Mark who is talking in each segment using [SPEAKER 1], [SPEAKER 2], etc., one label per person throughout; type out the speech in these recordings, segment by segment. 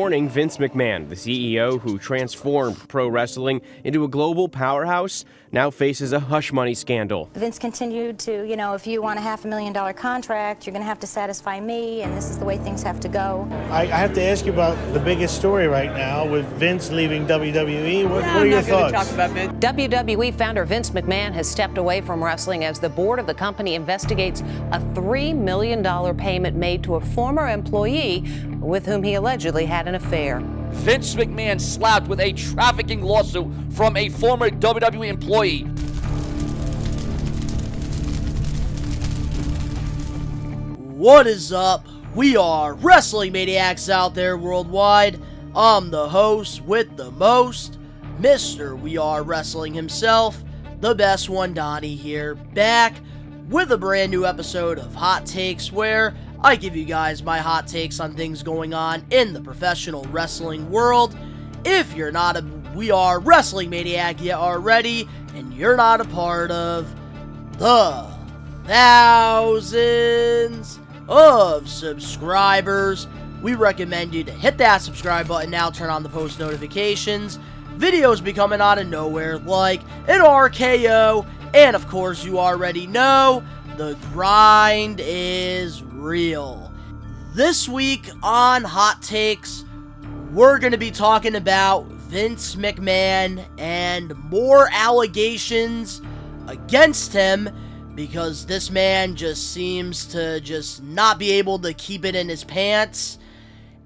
[SPEAKER 1] Morning, Vince McMahon, the CEO who transformed pro wrestling into a global powerhouse, now faces a hush money scandal.
[SPEAKER 2] Vince continued to, if you want a $500,000 contract, you're going to have to satisfy me, and this is the way things have to go.
[SPEAKER 3] I have to ask you about the biggest story right now with Vince leaving WWE. What are your thoughts?
[SPEAKER 4] Talk about Vince. WWE founder Vince McMahon has stepped away from wrestling as the board of the company investigates a $3 million payment made to a former employee with whom he allegedly had an affair.
[SPEAKER 5] Vince McMahon slapped with a trafficking lawsuit from a former WWE employee.
[SPEAKER 6] What is up? We are Wrestling Maniacs out there worldwide. I'm the host with the most, Mr. We Are Wrestling himself, the best one, Donnie here, back with a brand new episode of Hot Takes, where I give you guys my hot takes on things going on in the professional wrestling world. If you're not a We Are Wrestling Maniac yet already, and you're not a part of the thousands of subscribers, we recommend you to hit that subscribe button now, turn on the post notifications. Videos be coming out of nowhere like an RKO, and of course you already know, the grind is real. This week on Hot Takes, we're going to be talking about Vince McMahon and more allegations against him, because this man just seems to just not be able to keep it in his pants.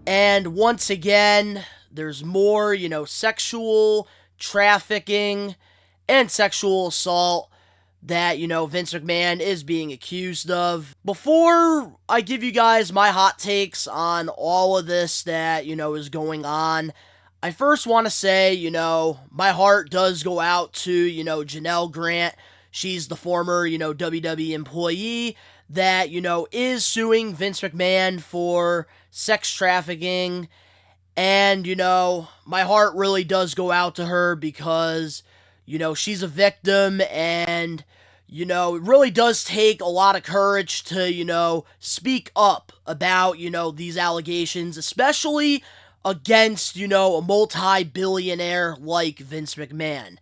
[SPEAKER 6] And once again, there's more, sexual trafficking and sexual assault that, Vince McMahon is being accused of. Before I give you guys my hot takes on all of this that, is going on, I first want to say, my heart does go out to, Janelle Grant. She's the former, WWE employee that, is suing Vince McMahon for sex trafficking. And, my heart really does go out to her because, she's a victim, and, it really does take a lot of courage to, speak up about, these allegations, especially against, a multi-billionaire like Vince McMahon.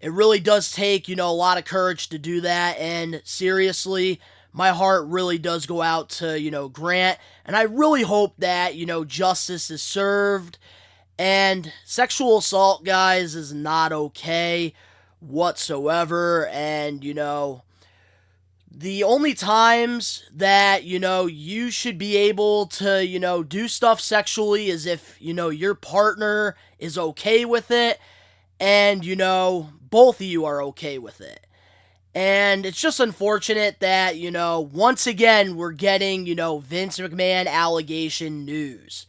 [SPEAKER 6] It really does take, a lot of courage to do that, and seriously, my heart really does go out to, Grant, and I really hope that, justice is served. And sexual assault, guys, is not okay whatsoever. And, the only times that, you should be able to, do stuff sexually is if, your partner is okay with it, and, both of you are okay with it. And it's just unfortunate that, once again, we're getting, Vince McMahon allegation news.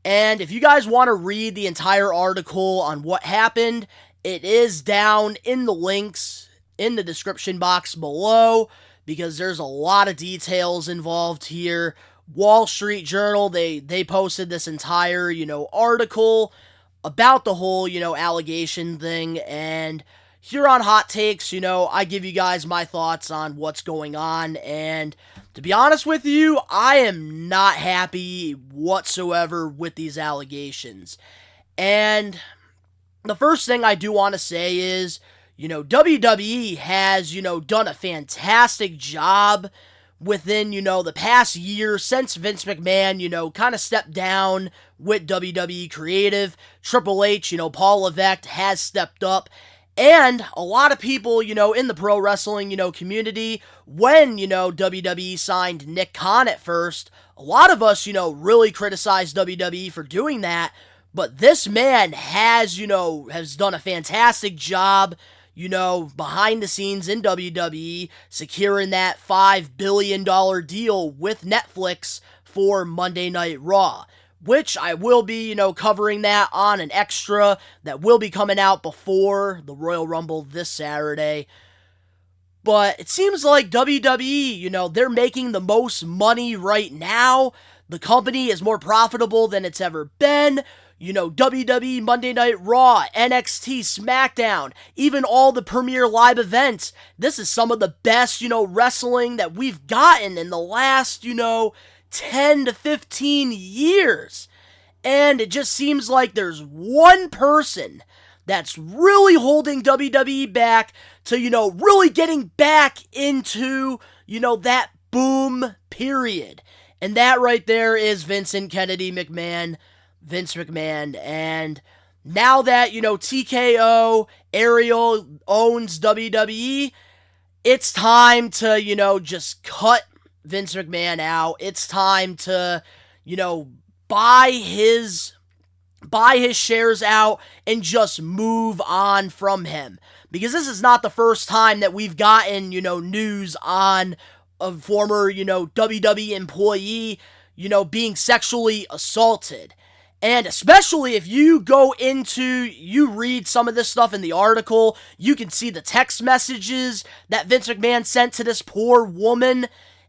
[SPEAKER 6] And if you guys want to read the entire article on what happened, it is down in the links in the description box below, because there's a lot of details involved here. Wall Street Journal, they posted this entire, article about the whole, allegation thing. And here on Hot Takes, I give you guys my thoughts on what's going on. And to be honest with you, I am not happy whatsoever with these allegations. And the first thing I do want to say is, WWE has, done a fantastic job within, the past year since Vince McMahon, kind of stepped down with WWE Creative. Triple H, Paul Levesque has stepped up. And a lot of people, in the pro wrestling, community, when, WWE signed Nick Khan at first, a lot of us, really criticized WWE for doing that. But this man has, has done a fantastic job, behind the scenes in WWE, securing that $5 billion deal with Netflix for Monday Night Raw, which I will be, covering that on an extra that will be coming out before the Royal Rumble this Saturday. But it seems like WWE, they're making the most money right now. The company is more profitable than it's ever been. WWE Monday Night Raw, NXT, SmackDown, even all the premier live events. This is some of the best, wrestling that we've gotten in the last, 10 to 15 years. And it just seems like there's one person that's really holding WWE back to, really getting back into, that boom period. And that right there is Vincent Kennedy McMahon, Vince McMahon. And now that, TKO, Ariel owns WWE, it's time to, just cut Vince McMahon out. It's time to, buy his shares out and just move on from him. Because this is not the first time that we've gotten, news on a former, WWE employee, being sexually assaulted. And especially if you read some of this stuff in the article, you can see the text messages that Vince McMahon sent to this poor woman.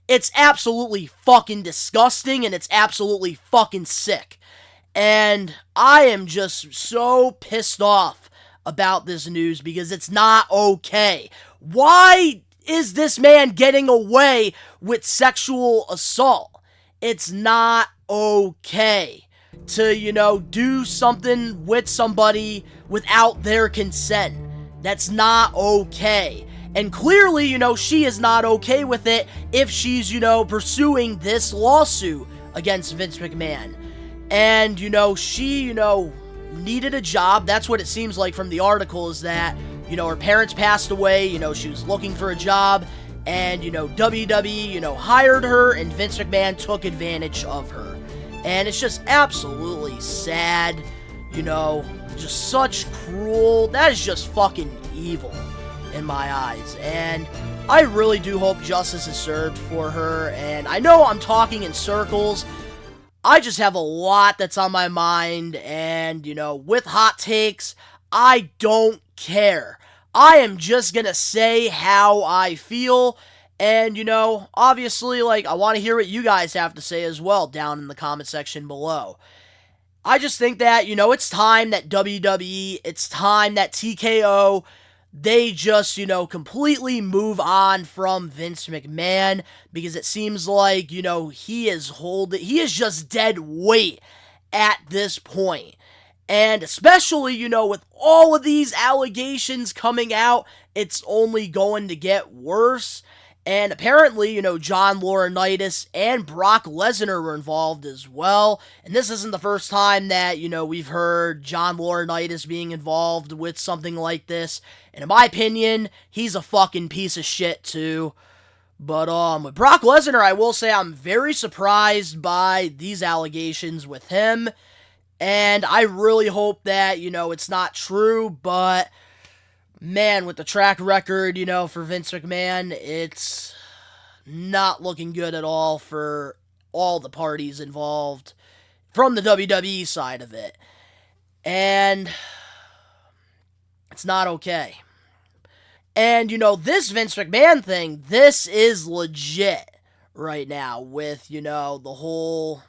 [SPEAKER 6] It's absolutely fucking disgusting, and it's absolutely fucking sick. And I am just so pissed off about this news because it's not okay. Why is this man getting away with sexual assault? It's not okay to, do something with somebody without their consent. That's not okay. And clearly, she is not okay with it if she's, pursuing this lawsuit against Vince McMahon. And, she, needed a job. That's what it seems like from the article, is that, her parents passed away, she was looking for a job, and, WWE, hired her, and Vince McMahon took advantage of her. And it's just absolutely sad, just such cruel, that is just fucking evil in my eyes. And I really do hope justice is served for her. And I know I'm talking in circles. I just have a lot that's on my mind. And, with hot takes, I don't care. I am just gonna say how I feel. And, obviously, I want to hear what you guys have to say as well down in the comment section below. I just think that, it's time that WWE, it's time that TKO, they just, completely move on from Vince McMahon, because it seems like, he is just dead weight at this point. And especially, with all of these allegations coming out, it's only going to get worse. And apparently, John Laurinaitis and Brock Lesnar were involved as well. And this isn't the first time that, we've heard John Laurinaitis being involved with something like this. And in my opinion, he's a fucking piece of shit too. But, with Brock Lesnar, I will say I'm very surprised by these allegations with him. And I really hope that, it's not true, but man, with the track record, for Vince McMahon, it's not looking good at all for all the parties involved from the WWE side of it. And it's not okay. And, this Vince McMahon thing, this is legit right now with, the whole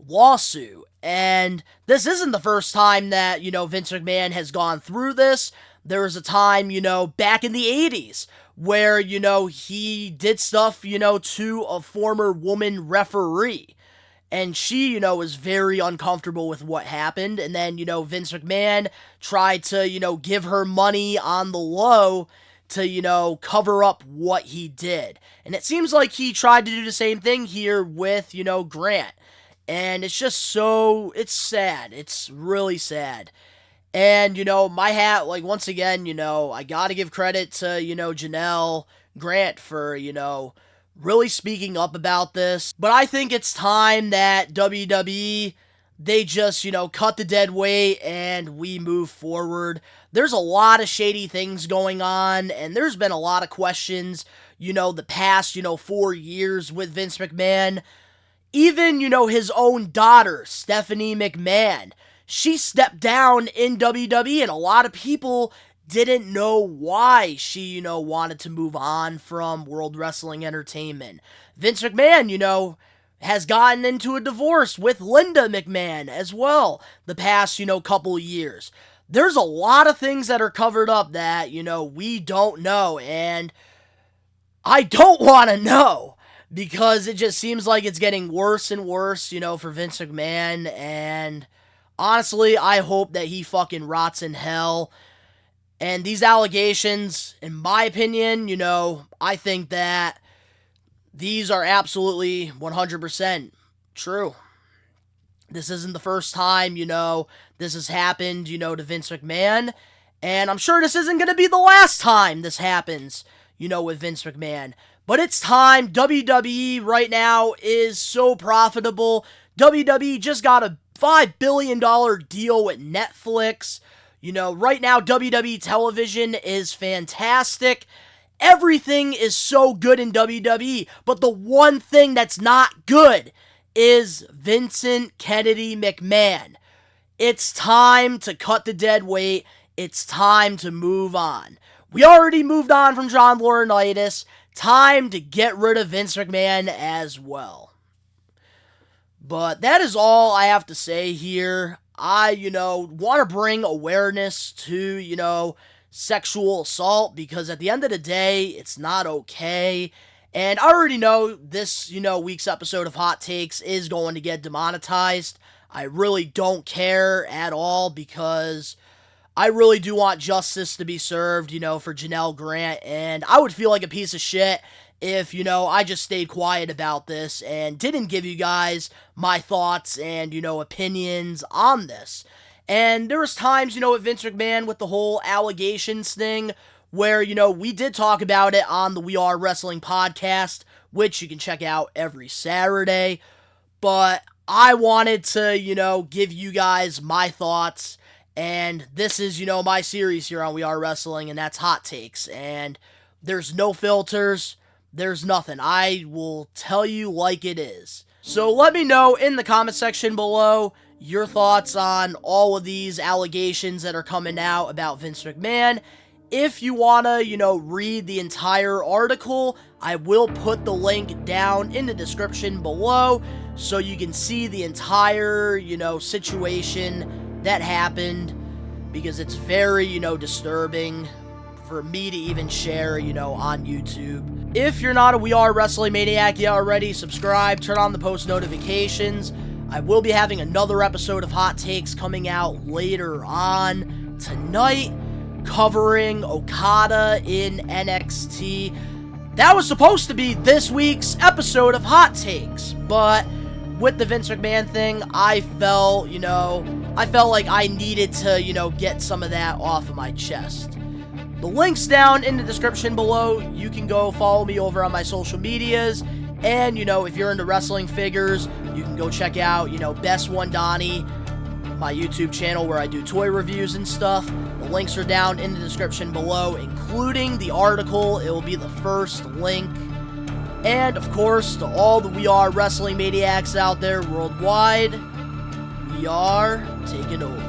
[SPEAKER 6] lawsuit. And this isn't the first time that, Vince McMahon has gone through this. There was a time, back in the 80s where, he did stuff, to a former woman referee. And she, was very uncomfortable with what happened. And then, Vince McMahon tried to, give her money on the low to, cover up what he did. And it seems like he tried to do the same thing here with, Grant. And it's just it's sad. It's really sad. And, my hat, once again, I gotta give credit to, Janelle Grant for, really speaking up about this. But I think it's time that WWE, they just, cut the dead weight and we move forward. There's a lot of shady things going on, and there's been a lot of questions, the past, 4 years with Vince McMahon. Even, his own daughter, Stephanie McMahon, she stepped down in WWE, and a lot of people didn't know why she, wanted to move on from World Wrestling Entertainment. Vince McMahon, has gotten into a divorce with Linda McMahon as well the past, couple years. There's a lot of things that are covered up that, we don't know, and I don't want to know, because it just seems like it's getting worse and worse, for Vince McMahon, and honestly, I hope that he fucking rots in hell. And these allegations, in my opinion, I think that these are absolutely 100% true. This isn't the first time, this has happened, to Vince McMahon. And I'm sure this isn't going to be the last time this happens, with Vince McMahon. But it's time. WWE right now is so profitable. WWE just got a $5 billion deal with Netflix. Right now, WWE television is fantastic. Everything is so good in WWE. But the one thing that's not good is Vincent Kennedy McMahon. It's time to cut the dead weight. It's time to move on. We already moved on from John Laurinaitis. Time to get rid of Vince McMahon as well. But that is all I have to say here. I, want to bring awareness to, sexual assault, because at the end of the day, it's not okay. And I already know this, week's episode of Hot Takes is going to get demonetized. I really don't care at all, because I really do want justice to be served, for Janelle Grant, and I would feel like a piece of shit if, I just stayed quiet about this and didn't give you guys my thoughts and, opinions on this. And there was times, with Vince McMahon with the whole allegations thing where, we did talk about it on the We Are Wrestling podcast, which you can check out every Saturday, but I wanted to, give you guys my thoughts. And this is, my series here on We Are Wrestling, and that's Hot Takes. And there's no filters. There's nothing. I will tell you like it is. So let me know in the comment section below your thoughts on all of these allegations that are coming out about Vince McMahon. If you want to, read the entire article, I will put the link down in the description below so you can see the entire, situation that happened, because it's very, disturbing for me to even share, on YouTube. If you're not a We Are Wrestling Maniac yet already, subscribe, turn on the post notifications. I will be having another episode of Hot Takes coming out later on tonight, covering Okada in NXT. That was supposed to be this week's episode of Hot Takes, but with the Vince McMahon thing, I felt like I needed to, get some of that off of my chest. The link's down in the description below. You can go follow me over on my social medias. And, if you're into wrestling figures, you can go check out, Best One Donnie, my YouTube channel where I do toy reviews and stuff. The links are down in the description below, including the article. It will be the first link. And, of course, to all the We Are Wrestling Maniacs out there worldwide, we are taking over.